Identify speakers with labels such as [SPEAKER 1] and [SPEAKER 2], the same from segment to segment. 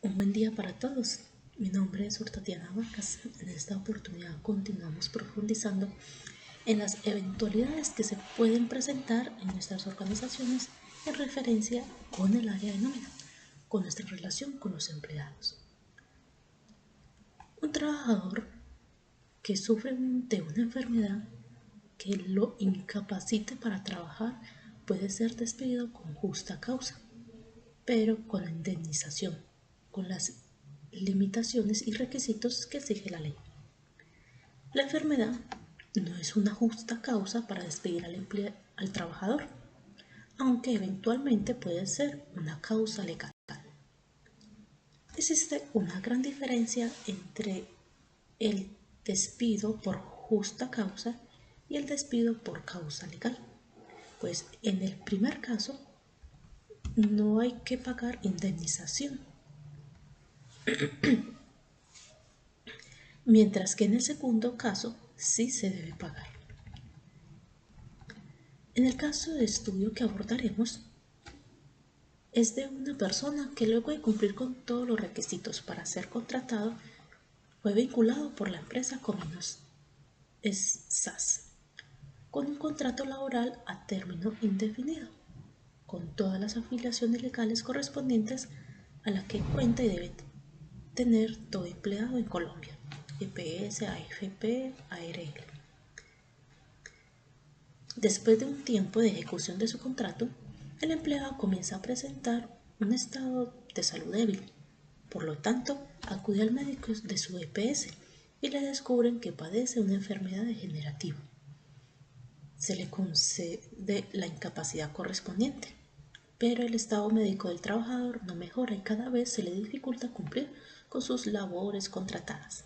[SPEAKER 1] Un buen día para todos. Mi nombre es Tatiana Vacas. En esta oportunidad continuamos profundizando en las eventualidades que se pueden presentar en nuestras organizaciones en referencia con el área de nómina, con nuestra relación con los empleados. Un trabajador que sufre de una enfermedad que lo incapacite para trabajar puede ser despedido con justa causa, pero con la indemnización, con las limitaciones y requisitos que exige la ley. La enfermedad no es una justa causa para despedir al trabajador, aunque eventualmente puede ser una causa legal. Existe una gran diferencia entre el despido por justa causa y el despido por causa legal, pues en el primer caso no hay que pagar indemnización, mientras que en el segundo caso sí se debe pagar. En el caso de estudio que abordaremos, es de una persona que luego de cumplir con todos los requisitos para ser contratado, fue vinculado por la empresa Cominos SAS, con un contrato laboral a término indefinido, con todas las afiliaciones legales correspondientes a la que cuenta y debe tener todo empleado en Colombia: EPS, AFP, ARL. Después de un tiempo de ejecución de su contrato, el empleado comienza a presentar un estado de salud débil. Por lo tanto, acude al médico de su EPS y le descubren que padece una enfermedad degenerativa. Se le concede la incapacidad correspondiente, pero el estado médico del trabajador no mejora y cada vez se le dificulta cumplir con sus labores contratadas.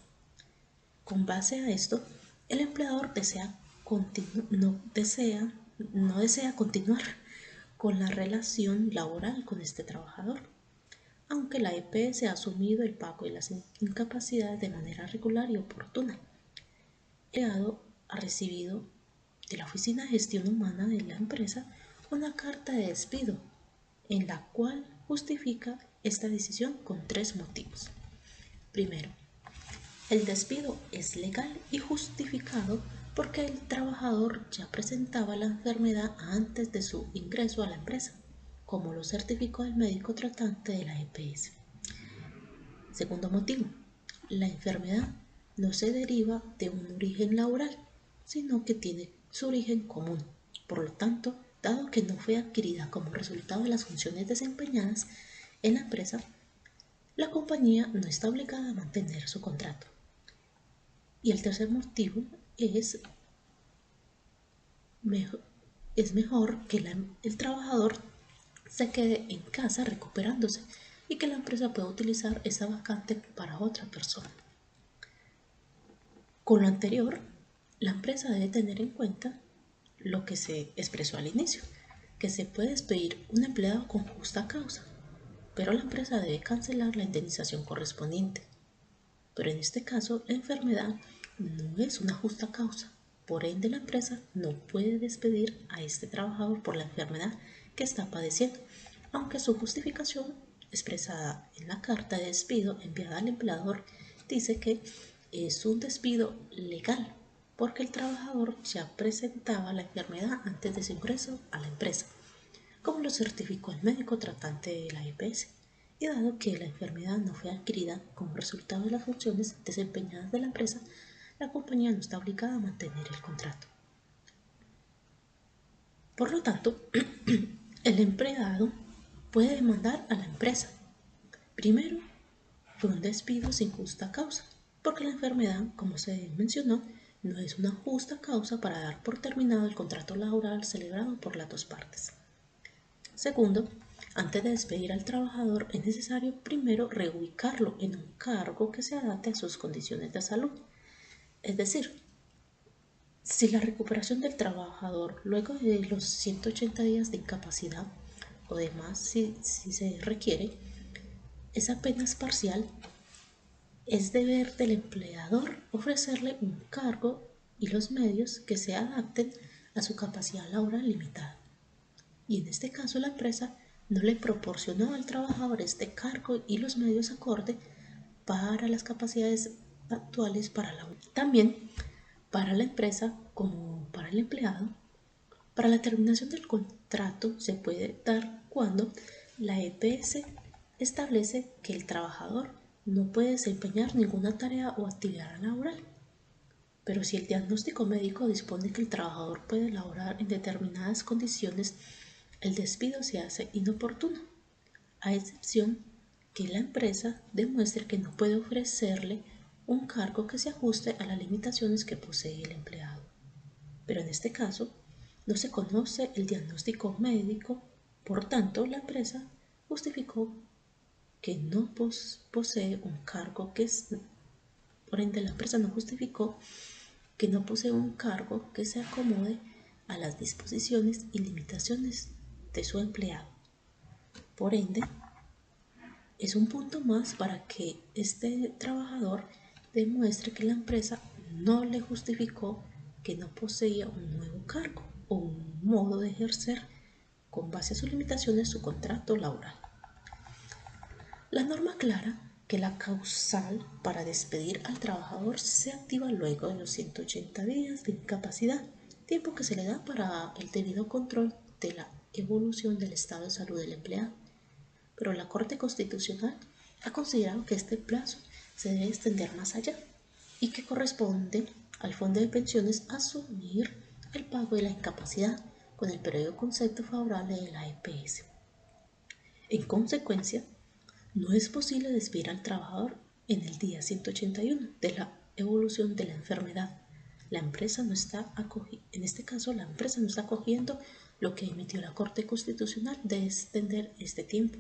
[SPEAKER 1] Con base a esto, el empleador no desea continuar con la relación laboral con este trabajador, aunque la EPS ha asumido el pago de las incapacidades de manera regular y oportuna. El empleado ha recibido de la Oficina de Gestión Humana de la empresa una carta de despido, en la cual justifica esta decisión con 3 motivos. Primero, el despido es legal y justificado porque el trabajador ya presentaba la enfermedad antes de su ingreso a la empresa, como lo certificó el médico tratante de la EPS. Segundo motivo, la enfermedad no se deriva de un origen laboral, sino que tiene su origen común. Por lo tanto, dado que no fue adquirida como resultado de las funciones desempeñadas en la empresa, la compañía no está obligada a mantener su contrato. Y el tercer motivo es mejor que el trabajador se quede en casa recuperándose y que la empresa pueda utilizar esa vacante para otra persona. Con lo anterior, la empresa debe tener en cuenta lo que se expresó al inicio, que se puede despedir un empleado con justa causa, pero la empresa debe cancelar la indemnización correspondiente. Pero en este caso, la enfermedad no es una justa causa. Por ende, la empresa no puede despedir a este trabajador por la enfermedad que está padeciendo, aunque su justificación expresada en la carta de despido enviada al empleador dice que es un despido legal, porque el trabajador ya presentaba la enfermedad antes de su ingreso a la empresa, como lo certificó el médico tratante de la EPS. Y dado que la enfermedad no fue adquirida como resultado de las funciones desempeñadas de la empresa, la compañía no está obligada a mantener el contrato. Por lo tanto, el empleado puede demandar a la empresa. Primero, fue un despido sin justa causa, porque la enfermedad, como se mencionó, no es una justa causa para dar por terminado el contrato laboral celebrado por las 2 partes. Segundo, antes de despedir al trabajador es necesario primero reubicarlo en un cargo que se adapte a sus condiciones de salud. Es decir, si la recuperación del trabajador luego de los 180 días de incapacidad o demás, si se requiere, es apenas parcial, es deber del empleador ofrecerle un cargo y los medios que se adapten a su capacidad laboral limitada. Y en este caso la empresa no le proporcionó al trabajador este cargo y los medios acorde para las capacidades actuales para la también para la empresa como para el empleado. Para la terminación del contrato se puede dar cuando la EPS establece que el trabajador no puede desempeñar ninguna tarea o actividad laboral. Pero si el diagnóstico médico dispone que el trabajador puede laborar en determinadas condiciones, el despido se hace inoportuno, a excepción que la empresa demuestre que no puede ofrecerle un cargo que se ajuste a las limitaciones que posee el empleado. Pero en este caso, no se conoce el diagnóstico médico, por tanto, la empresa justificó que no posee un cargo por ende, la empresa no justificó que no posee un cargo que se acomode a las disposiciones y limitaciones de su empleado. Por ende, es un punto más para que este trabajador demuestre que la empresa no le justificó que no poseía un nuevo cargo o un modo de ejercer con base a sus limitaciones su contrato laboral. La norma aclara que la causal para despedir al trabajador se activa luego de los 180 días de incapacidad, tiempo que se le da para el debido control de la evolución del estado de salud del empleado. Pero la Corte Constitucional ha considerado que este plazo se debe extender más allá y que corresponde al Fondo de Pensiones asumir el pago de la incapacidad con el periodo concepto favorable de la EPS. En consecuencia, no es posible despedir al trabajador en el día 181 de la evolución de la enfermedad. La empresa no está en este caso, la empresa no está acogiendo lo que emitió la Corte Constitucional de extender este tiempo.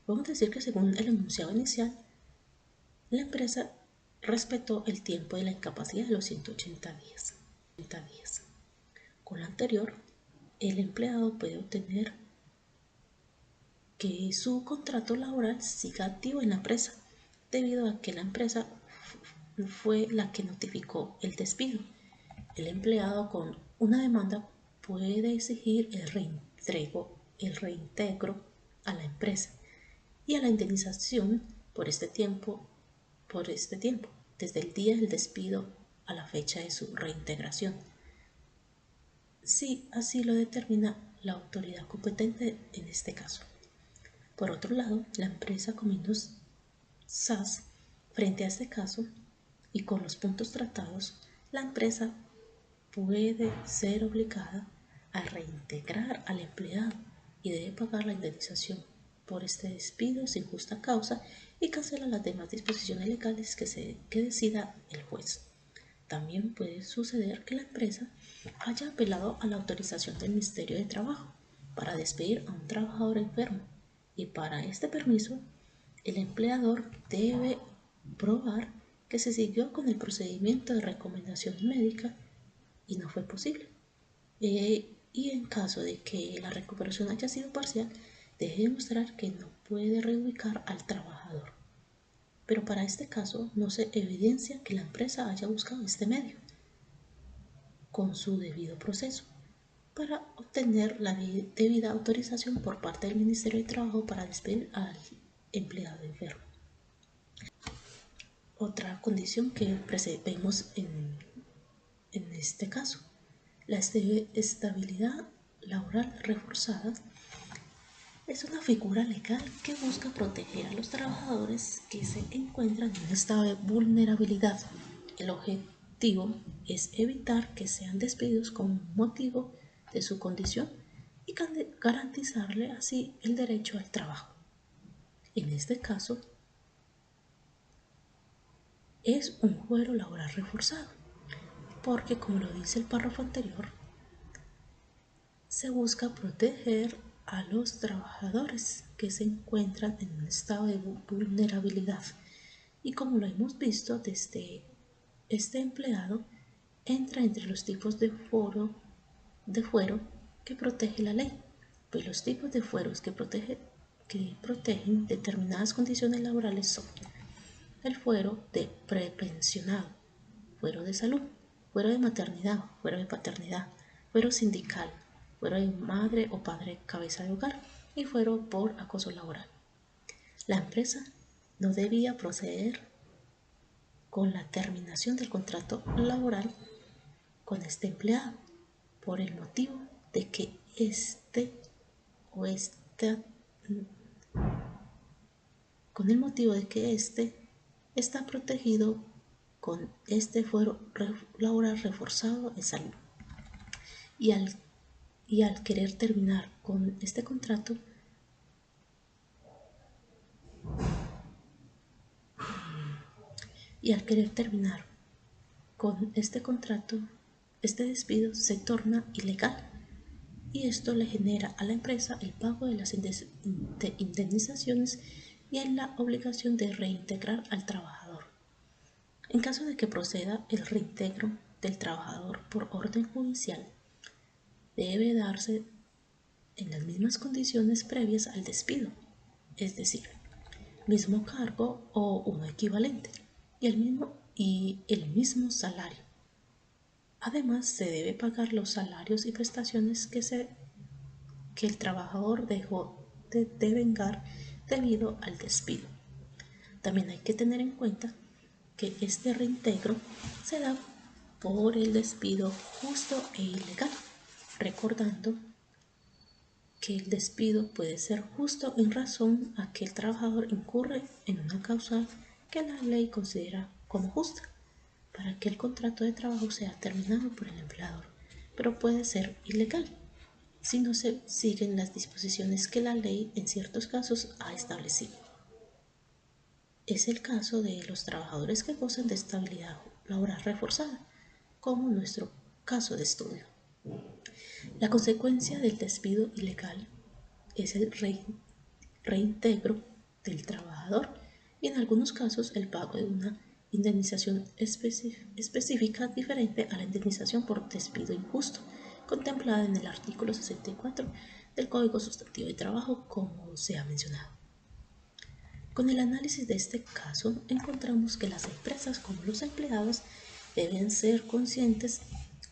[SPEAKER 1] Podemos decir que según el enunciado inicial, la empresa respetó el tiempo de la incapacidad de los 180 días. Con lo anterior, el empleado puede obtener que su contrato laboral siga activo en la empresa, debido a que la empresa fue la que notificó el despido. El empleado con una demanda puede exigir el reintegro a la empresa y a la indemnización por este tiempo, desde el día del despido a la fecha de su reintegración, si así lo determina la autoridad competente en este caso. Por otro lado, la empresa Cominos SAS, frente a este caso y con los puntos tratados, la empresa puede ser obligada a reintegrar al empleado y debe pagar la indemnización por este despido sin justa causa y cancela las demás disposiciones legales que decida el juez. También puede suceder que la empresa haya apelado a la autorización del Ministerio de Trabajo para despedir a un trabajador enfermo y para este permiso el empleador debe probar que se siguió con el procedimiento de recomendación médica y no fue posible. Y en caso de que la recuperación haya sido parcial, debe demostrar que no puede reubicar al trabajador. Pero para este caso no se evidencia que la empresa haya buscado este medio con su debido proceso para obtener la debida autorización por parte del Ministerio de Trabajo para despedir al empleado enfermo. Otra condición que vemos en este caso, la estabilidad laboral reforzada es una figura legal que busca proteger a los trabajadores que se encuentran en un estado de vulnerabilidad. El objetivo es evitar que sean despedidos con motivo de su condición y garantizarle así el derecho al trabajo. En este caso, es un fuero laboral reforzado, porque como lo dice el párrafo anterior, se busca proteger a los trabajadores que se encuentran en un estado de vulnerabilidad y como lo hemos visto desde este empleado entra entre los tipos de fuero que protege la ley, pues los tipos de fueros que protegen determinadas condiciones laborales son el fuero de prepensionado, fuero de salud, fuero de maternidad, fuero de paternidad, fuero sindical, fuero de madre o padre cabeza de hogar, y fuero por acoso laboral. La empresa no debía proceder con la terminación del contrato laboral con este empleado por el motivo de que éste está protegido con este fuero laboral reforzado en salud. Y al querer terminar con este contrato, este despido se torna ilegal y esto le genera a la empresa el pago de las indemnizaciones y en la obligación de reintegrar al trabajador. En caso de que proceda el reintegro del trabajador por orden judicial, debe darse en las mismas condiciones previas al despido, es decir, mismo cargo o uno equivalente y el mismo salario. Además, se debe pagar los salarios y prestaciones que el trabajador dejó de devengar debido al despido. También hay que tener en cuenta que este reintegro se da por el despido justo e ilegal, recordando que el despido puede ser justo en razón a que el trabajador incurre en una causa que la ley considera como justa para que el contrato de trabajo sea terminado por el empleador, pero puede ser ilegal si no se siguen las disposiciones que la ley en ciertos casos ha establecido. Es el caso de los trabajadores que gozan de estabilidad laboral reforzada, como nuestro caso de estudio. La consecuencia del despido ilegal es el reintegro del trabajador y en algunos casos el pago de una indemnización específica diferente a la indemnización por despido injusto, contemplada en el artículo 64 del Código Sustantivo de Trabajo, como se ha mencionado. Con el análisis de este caso, encontramos que las empresas como los empleados deben ser conscientes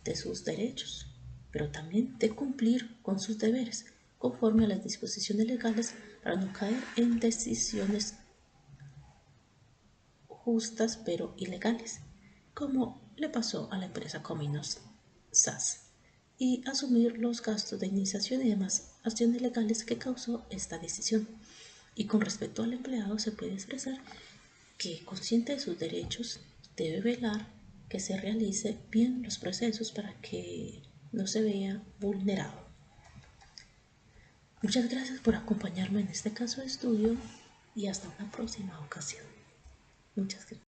[SPEAKER 1] de sus derechos, pero también de cumplir con sus deberes conforme a las disposiciones legales para no caer en decisiones justas pero ilegales, como le pasó a la empresa Cominos SAS, y asumir los gastos de indemnización y demás acciones legales que causó esta decisión. Y con respecto al empleado se puede expresar que, consciente de sus derechos, debe velar que se realice bien los procesos para que no se vea vulnerado. Muchas gracias por acompañarme en este caso de estudio y hasta una próxima ocasión. Muchas gracias.